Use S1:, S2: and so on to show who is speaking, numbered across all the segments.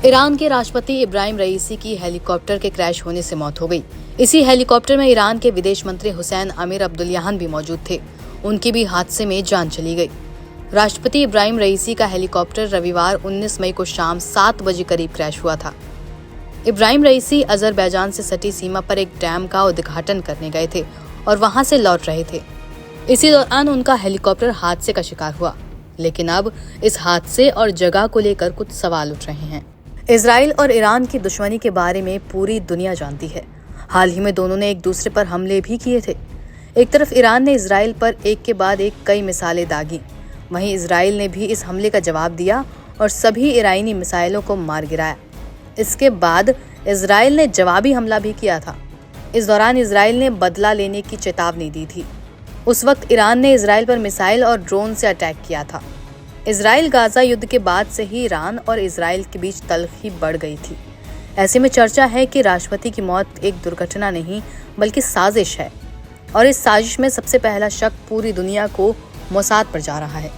S1: Iran के राष्ट्रपति इब्राहिम रईसी की हेलीकॉप्टर के क्रैश होने से मौत हो गई। इसी हेलीकॉप्टर में ईरान के विदेश मंत्री हुसैन अमीर अब्दुल्लाहियान भी मौजूद थे। उनकी भी हादसे में जान चली गई। राष्ट्रपति इब्राहिम रईसी का हेलीकॉप्टर रविवार 19 मई को शाम 7 बजे करीब क्रैश हुआ था। इब्राहिम रईसी अजरबैजान से सटी सीमा पर एक डैम का उद्घाटन करने गए थे और वहां से लौट रहे थे। इसी दौरान उनका हेलीकॉप्टर हादसे का शिकार हुआ। लेकिन अब इस हादसे और जगह को लेकर कुछ सवाल उठ रहे हैं। इजराइल और ईरान की दुश्मनी के बारे में पूरी दुनिया जानती है। हाल ही में दोनों ने एक दूसरे पर हमले भी किए थे। एक तरफ ईरान ने इजराइल पर एक के बाद एक कई मिसाइलें दागी, वहीं इजराइल ने भी इस हमले का जवाब दिया और सभी ईरानी मिसाइलों को मार गिराया। इसके बाद इजराइल ने जवाबी हमला भी किया था। इस दौरान इजराइल ने बदला लेने की चेतावनी दी थी। उस वक्त ईरान ने इजराइल पर मिसाइल और ड्रोन से अटैक किया था। इजराइल गाजा युद्ध के बाद से ही ईरान और इजराइल के बीच तल्खी बढ़ गई थी। ऐसे में चर्चा है कि राष्ट्रपति की मौत एक दुर्घटना नहीं बल्कि साजिश है और इस साजिश में सबसे पहला शक पूरी दुनिया को मोसाद पर जा रहा है।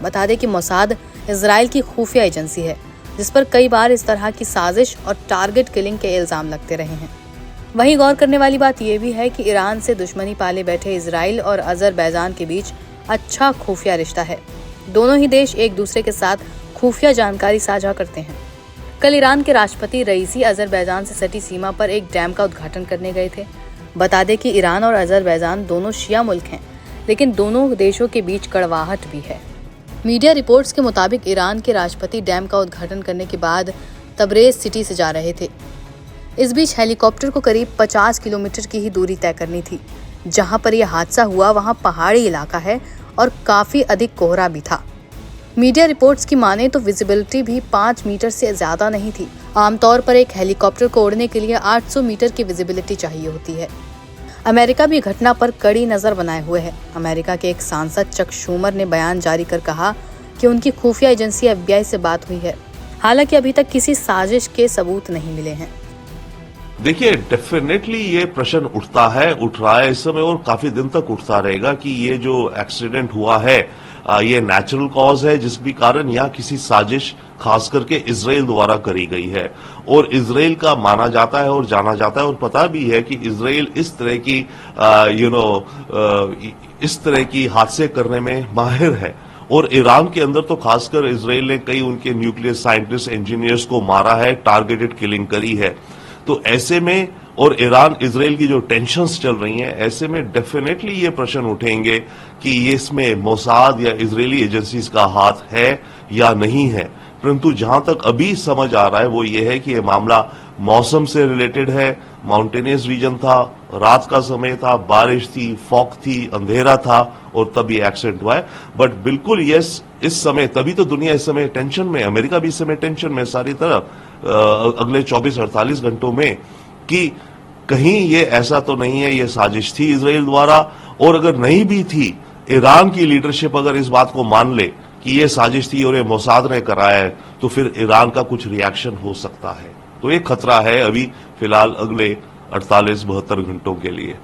S1: बता दें कि मोसाद इजराइल की खुफिया एजेंसी है जिस पर कई बार इस तरह की साजिश और टारगेट किलिंग के इल्जाम लगते रहे हैं। वहीं गौर करने वाली बात यह भी है कि ईरान से दुश्मनी पाले बैठे इजराइल और अजरबैजान के बीच अच्छा खुफिया रिश्ता है। दोनों ही देश एक दूसरे के साथ खुफिया जानकारी साझा करते हैं। कल ईरान के राष्ट्रपति रईसी अजरबैजान से सटी सीमा पर एक डैम का उद्घाटन करने गए थे। बता दें कि ईरान और अजरबैजान दोनों शिया मुल्क हैं, लेकिन दोनों देशों के बीच कड़वाहट भी है। मीडिया रिपोर्ट्स के मुताबिक ईरान के राष्ट्रपति डैम का उद्घाटन करने के बाद तबरेज सिटी से जा रहे थे। इस बीच हेलीकॉप्टर को करीब 50 किलोमीटर की ही दूरी तय करनी थी। जहां पर यह हादसा हुआ वहां पहाड़ी इलाका है और काफी अधिक कोहरा भी था। मीडिया रिपोर्ट्स की माने तो विजिबिलिटी भी 5 मीटर से ज्यादा नहीं थी। आमतौर पर एक हेलीकॉप्टर को उड़ने के लिए 800 मीटर की विजिबिलिटी चाहिए होती है। अमेरिका भी घटना पर कड़ी नजर बनाए हुए है। अमेरिका के एक सांसद चक शूमर ने बयान जारी कर कहा कि उनकी खुफिया एजेंसी FBI से बात हुई है। हालांकि अभी तक किसी साजिश के सबूत नहीं मिले हैं।
S2: देखिए, डेफिनेटली ये प्रश्न उठ रहा है इस समय और काफी दिन तक उठता रहेगा कि ये जो एक्सीडेंट हुआ है ये नेचुरल कॉज है जिस भी कारण या किसी साजिश खास करके इजराइल द्वारा करी गई है। और इजराइल का माना जाता है और जाना जाता है और पता भी है कि इजराइल इस तरह की इस तरह की हादसे करने में माहिर है। और ईरान के अंदर तो खासकर इजराइल ने कई उनके न्यूक्लियर साइंटिस्ट इंजीनियर्स को मारा है, टारगेटेड किलिंग करी है। तो ऐसे में और ईरान इजराइल की जो टेंशन्स चल रही हैं, ऐसे में डेफिनेटली ये प्रश्न उठेंगे कि ये इसमें मोसाद या इजरायली एजेंसीज का हाथ है या नहीं है। परंतु जहां तक अभी समझ आ रहा है वो ये है कि ये मामला मौसम से रिलेटेड है। माउंटेनियस रीजन था, रात का समय था, बारिश थी, फॉग थी, अंधेरा था और तब ये एक्सीडेंट हुआ है। बट बिल्कुल यस, इस समय तभी तो दुनिया इस समय टेंशन में, अमेरिका भी इस समय टेंशन में सारी तरफ अगले 24-48 घंटों में कि कहीं ये ऐसा तो नहीं है ये साजिश थी इजराइल द्वारा। और अगर नहीं भी थी, ईरान की लीडरशिप अगर इस बात को मान ले कि ये साजिश थी और ये मोसाद ने कराया है तो फिर ईरान का कुछ रिएक्शन हो सकता है। तो ये खतरा है अभी फिलहाल अगले 48-72 घंटों के लिए।